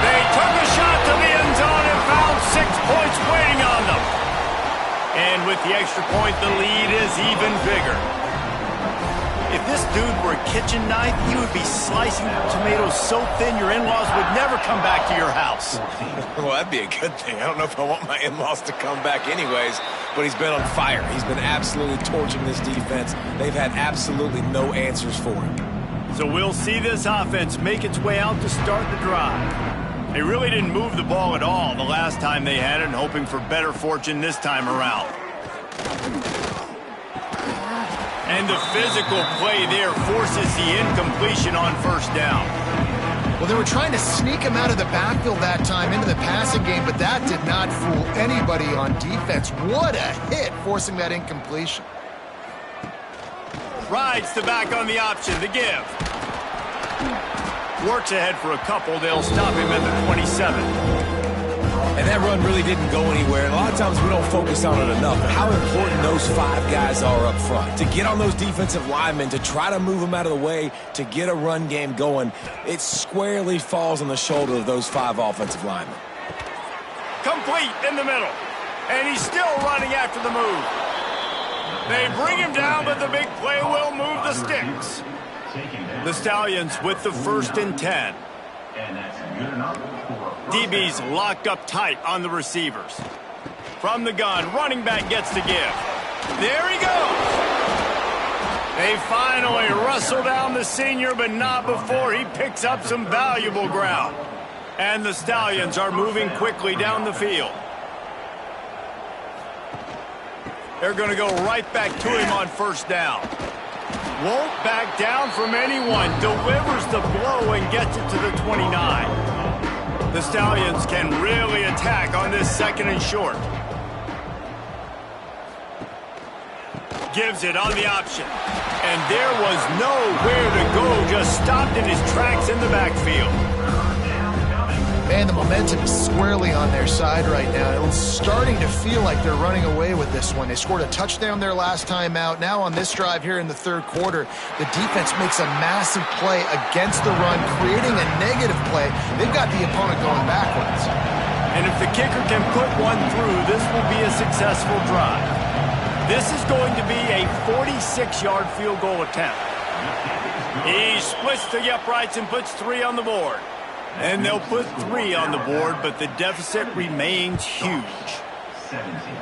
They took a shot to the end zone and found 6 points waiting on them. And with the extra point, the lead is even bigger. If this dude were a kitchen knife, he would be slicing tomatoes so thin your in-laws would never come back to your house. Well, that'd be a good thing. I don't know if I want my in-laws to come back anyways, but he's been on fire. He's been absolutely torching this defense. They've had absolutely no answers for him. So we'll see this offense make its way out to start the drive. They really didn't move the ball at all the last time they had it, and hoping for better fortune this time around. And the physical play there forces the incompletion on 1st down. Well, they were trying to sneak him out of the backfield that time into the passing game, but that did not fool anybody on defense. What a hit, forcing that incompletion. Rides the back on the option, the give. Works ahead for a couple. They'll stop him at the 27. And that run really didn't go anywhere. And a lot of times we don't focus on it enough. But how important those 5 guys are up front. To get on those defensive linemen, to try to move them out of the way, to get a run game going, it squarely falls on the shoulder of those 5 offensive linemen. Complete in the middle. And he's still running after the move. They bring him down, but the big play will move the sticks. The Stallions with the 1st and 10. DB's locked up tight on the receivers. From the gun, running back gets the give. There he goes. They finally wrestle down the senior, but not before he picks up some valuable ground. And the Stallions are moving quickly down the field. They're going to go right back to him on 1st down. Won't back down from anyone. Delivers the blow and gets it to the 29. The Stallions can really attack on this 2nd and short. Gives it on the option. And there was nowhere to go. Just stopped in his tracks in the backfield. Man, the momentum is squarely on their side right now. It's starting to feel like they're running away with this one. They scored a touchdown their last time out. Now on this drive here in the 3rd quarter, the defense makes a massive play against the run, creating a negative play. They've got the opponent going backwards. And if the kicker can put one through, this will be a successful drive. This is going to be a 46-yard field goal attempt. He splits the uprights and puts 3 on the board. And they'll put 3 on the board, but the deficit remains huge.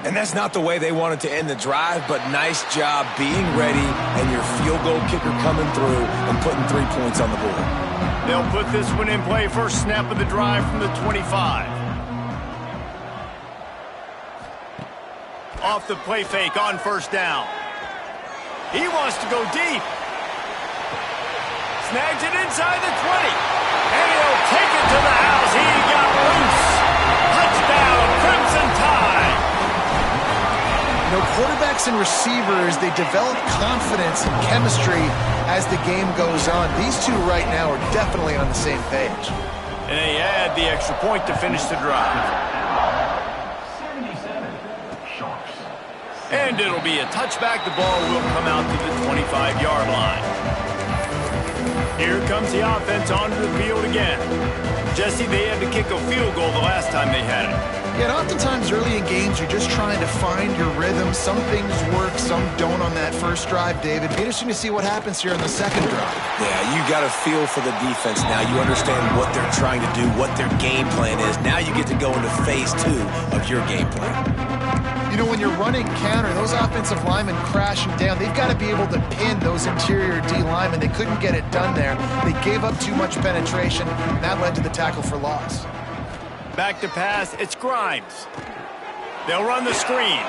And that's not the way they wanted to end the drive, but nice job being ready and your field goal kicker coming through and putting 3 points on the board. They'll put this one in play, first snap of the drive from the 25. Off the play fake on first down. He wants to go deep. Snags it inside the 20. And he'll take it to the house. He got loose. Touchdown, Crimson Tide. You know, quarterbacks and receivers, they develop confidence and chemistry as the game goes on. These two right now are definitely on the same page. And they add the extra point to finish the drive. And it'll be a touchback. The ball will come out to the 25-yard line. Here comes the offense onto the field again. Jesse, they had to kick a field goal the last time they had it. Yeah, and oftentimes early in games, you're just trying to find your rhythm. Some things work, some don't on that first drive, David. Be interesting to see what happens here on the second drive. Yeah, you got a feel for the defense now. You understand what they're trying to do, what their game plan is. Now you get to go into phase 2 of your game plan. You know, when you're running counter, those offensive linemen crashing down, they've got to be able to pin those interior D linemen. They couldn't get it done there. They gave up too much penetration, and that led to the tackle for loss. Back to pass, it's Grimes. They'll run the screen.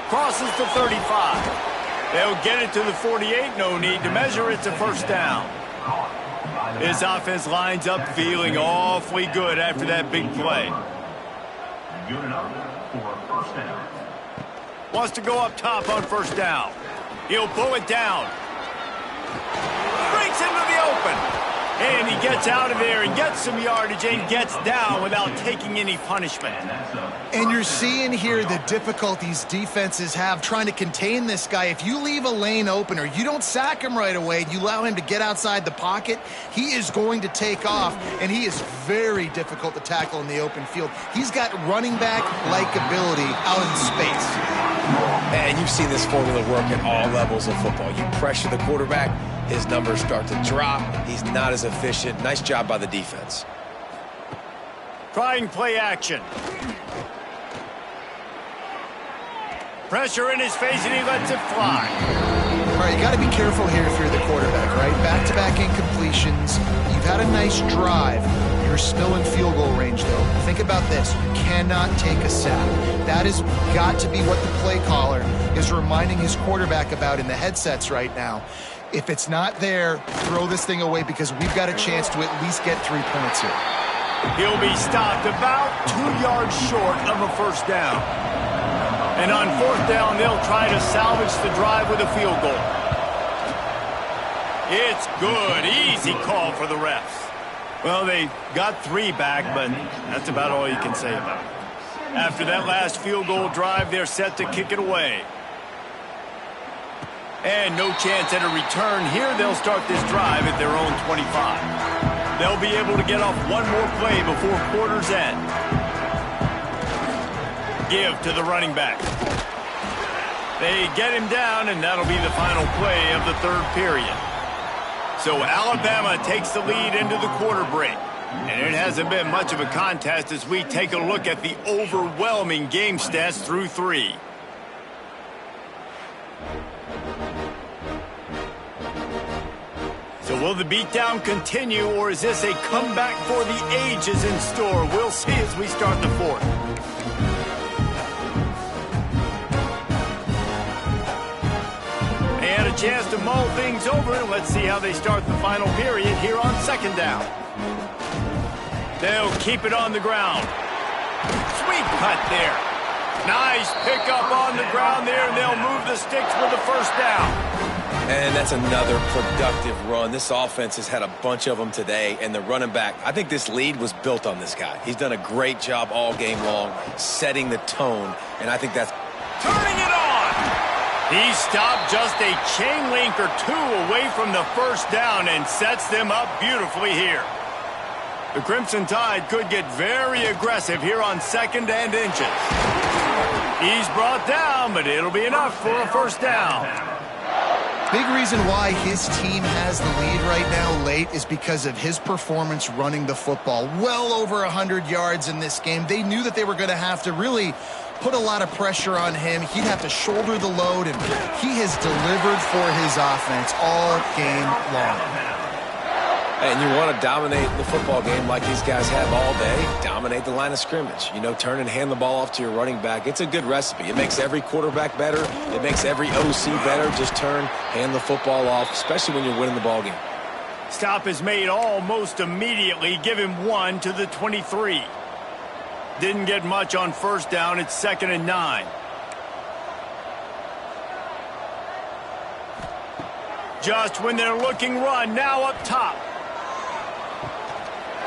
Crosses the 35. They'll get it to the 48, no need to measure, it's a first down. This offense lines up feeling awfully good after that big play. Good enough for a first down. Wants to go up top on first down. He'll pull it down. Breaks into the open. And he gets out of there and gets some yardage and gets down without taking any punishment. And you're seeing here the difficulties defenses have trying to contain this guy. If you leave a lane open or you don't sack him right away, you allow him to get outside the pocket, he is going to take off, and he is very difficult to tackle in the open field. He's got running back-like ability out in space. And you've seen this formula work at all levels of football. You pressure the quarterback, his numbers start to drop. He's not as efficient. Nice job by the defense. Trying play action. Pressure in his face, and he lets it fly. All right, you got to be careful here if you're the quarterback, right? Back-to-back incompletions. You've had a nice drive. You're still in field goal range, though. Think about this. You cannot take a sack. That has got to be what the play caller is reminding his quarterback about in the headsets right now. If it's not there, throw this thing away because we've got a chance to at least get 3 points here. He'll be stopped about 2 yards short of a first down. And on fourth down, they'll try to salvage the drive with a field goal. It's good. Easy call for the refs. Well, they got 3 back, but that's about all you can say about it. After that last field goal drive, they're set to kick it away. And no chance at a return. Here they'll start this drive at their own 25. They'll be able to get off one more play before quarter's end. Give to the running back. They get him down, and that'll be the final play of the third period. So Alabama takes the lead into the quarter break. And it hasn't been much of a contest as we take a look at the overwhelming game stats through 3. So will the beatdown continue, or is this a comeback for the ages in store? We'll see as we start the fourth. They had a chance to mull things over. Let's see how they start the final period here on second down. They'll keep it on the ground. Sweet cut there. Nice pickup on the ground there, and they'll move the sticks with the first down. And that's another productive run. This offense has had a bunch of them today, and the running back, I think this lead was built on this guy. He's done a great job all game long, setting the tone, and I think that's... Turning it on! He stopped just a chain link or 2 away from the first down and sets them up beautifully here. The Crimson Tide could get very aggressive here on 2nd and inches. He's brought down, but it'll be enough for a first down. Big reason why his team has the lead right now late is because of his performance running the football. Well over 100 yards in this game. They knew that they were going to have to really put a lot of pressure on him. He'd have to shoulder the load, and he has delivered for his offense all game long. And you want to dominate the football game like these guys have all day. Dominate the line of scrimmage. You know, turn and hand the ball off to your running back. It's a good recipe. It makes every quarterback better. It makes every OC better. Just turn, hand the football off, especially when you're winning the ball game. Stop is made almost immediately. Give him 1 to the 23. Didn't get much on first down. It's 2nd and 9. Just when they're looking run, now up top.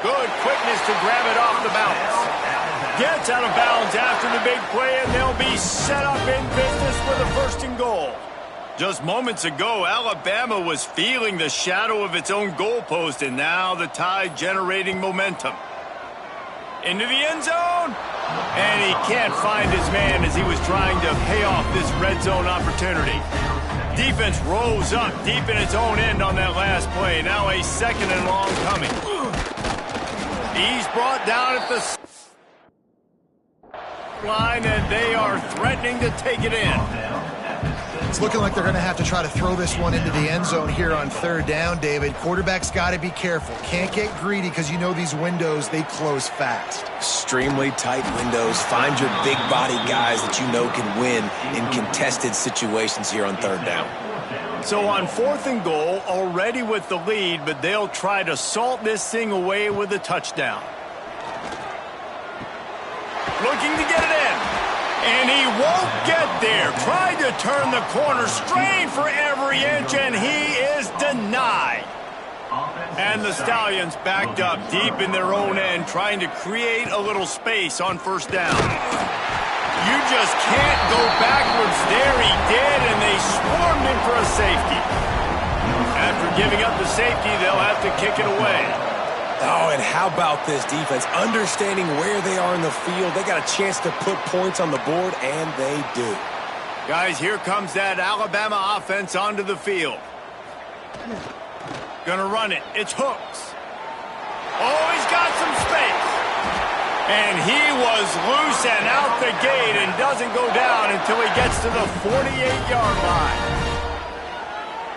Good quickness to grab it off the bounce. Gets out of bounds after the big play, and they'll be set up in business for the 1st and goal. Just moments ago, Alabama was feeling the shadow of its own goalpost, and now the Tide generating momentum. Into the end zone, and he can't find his man as he was trying to pay off this red zone opportunity. Defense rose up deep in its own end on that last play. Now a 2nd and long coming. He's brought down at the line, and they are threatening to take it in. It's looking like they're going to have to try to throw this one into the end zone here on 3rd down, David. Quarterback's got to be careful. Can't get greedy because you know these windows, they close fast. Extremely tight windows. Find your big body guys that you know can win in contested situations here on 3rd down. So on 4th and goal, already with the lead, but they'll try to salt this thing away with a touchdown. Looking to get it in. And he won't get there. Tried to turn the corner, strained for every inch, and he is denied. And the Stallions backed up deep in their own end, trying to create a little space on 1st down. You just can't go backwards there. He did, and they swarmed him for a safety. After giving up the safety, they'll have to kick it away. Oh, and how about this defense? Understanding where they are in the field. They got a chance to put points on the board, and they do. Guys, here comes that Alabama offense onto the field. Gonna run it. It's Hooks. Oh, he's got some space. And he was loose and out the gate and doesn't go down until he gets to the 48-yard line.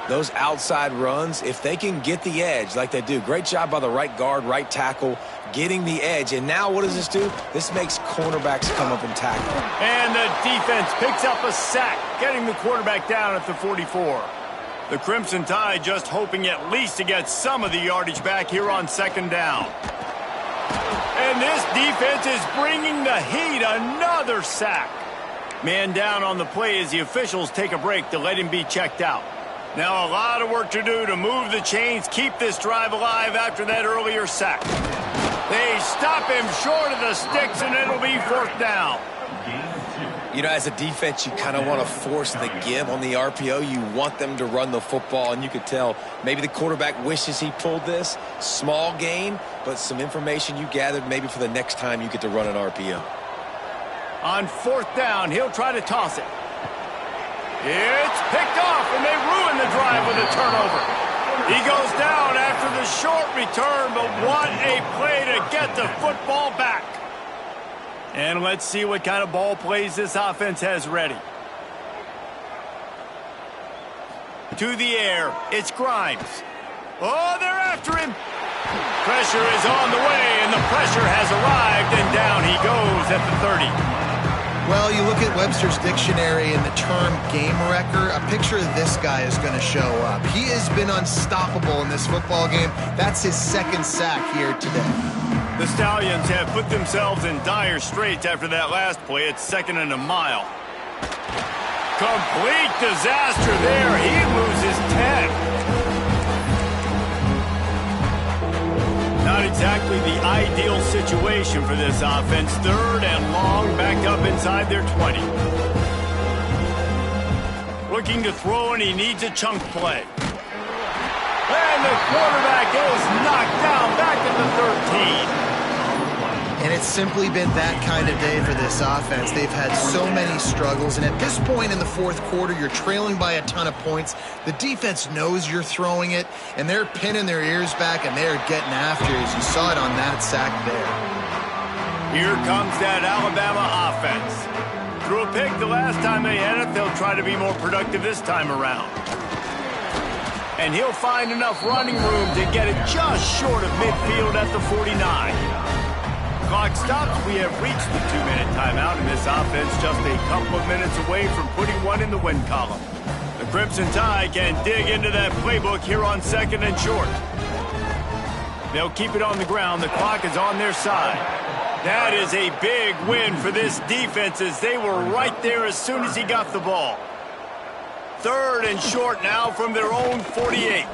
Those outside runs, if they can get the edge like they do, great job by the right guard, right tackle, getting the edge. And now what does this do? This makes cornerbacks come up and tackle. And the defense picks up a sack, getting the quarterback down at the 44. The Crimson Tide just hoping at least to get some of the yardage back here on 2nd down. And this defense is bringing the heat. Another sack. Man down on the play as the officials take a break to let him be checked out. Now a lot of work to do to move the chains, keep this drive alive after that earlier sack. They stop him short of the sticks, and it'll be 4th down. You know, as a defense, you kind of want to force the give on the RPO. You want them to run the football, and you could tell maybe the quarterback wishes he pulled this. Small gain, but some information you gathered maybe for the next time you get to run an RPO. On 4th down, he'll try to toss it. It's picked off, and they ruin the drive with a turnover. He goes down after the short return, but what a play to get the football back. And let's see what kind of ball plays this offense has ready. To the air, it's Grimes. Oh, they're after him. Pressure is on the way, and the pressure has arrived, and down he goes at the 30. Well, you look at Webster's dictionary and the term game wrecker, a picture of this guy is going to show up. He has been unstoppable in this football game. That's his 2nd sack here today. The Stallions have put themselves in dire straits after that last play. It's 2nd and a mile. Complete disaster there. He loses 10. Not exactly the ideal situation for this offense. 3rd and long, backed up inside their 20. Looking to throw, and he needs a chunk play. And the quarterback is knocked down back at the 13. And it's simply been that kind of day for this offense. They've had so many struggles, and at this point in the fourth quarter, you're trailing by a ton of points. The defense knows you're throwing it, and they're pinning their ears back, and they're getting after it, as you saw it on that sack there. Here comes that Alabama offense. Threw a pick the last time they had it. They'll try to be more productive this time around. And he'll find enough running room to get it just short of midfield at the 49. Clock stops. We have reached the 2-minute timeout, and this offense just a couple of minutes away from putting one in the win column. The Crimson Tide can dig into that playbook here on 2nd and short. They'll keep it on the ground. The clock is on their side. That is a big win for this defense, as they were right there as soon as he got the ball. 3rd and short now from their own 48.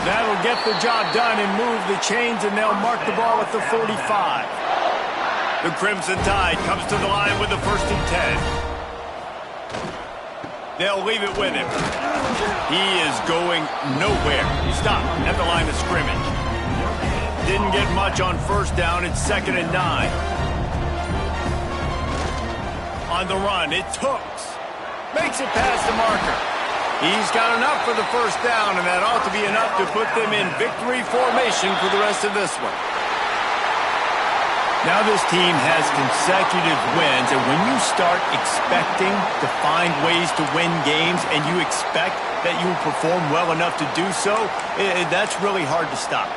That'll get the job done and move the chains, and they'll mark the ball at the 45. The Crimson Tide comes to the line with the 1st and 10. They'll leave it with him. He is going nowhere. Stop at the line of scrimmage. Didn't get much on 1st down. It's 2nd and 9. On the run, it's Hooks. Makes it past the marker. He's got enough for the 1st down, and that ought to be enough to put them in victory formation for the rest of this one. Now this team has consecutive wins, and when you start expecting to find ways to win games and you expect that you will perform well enough to do so, that's really hard to stop.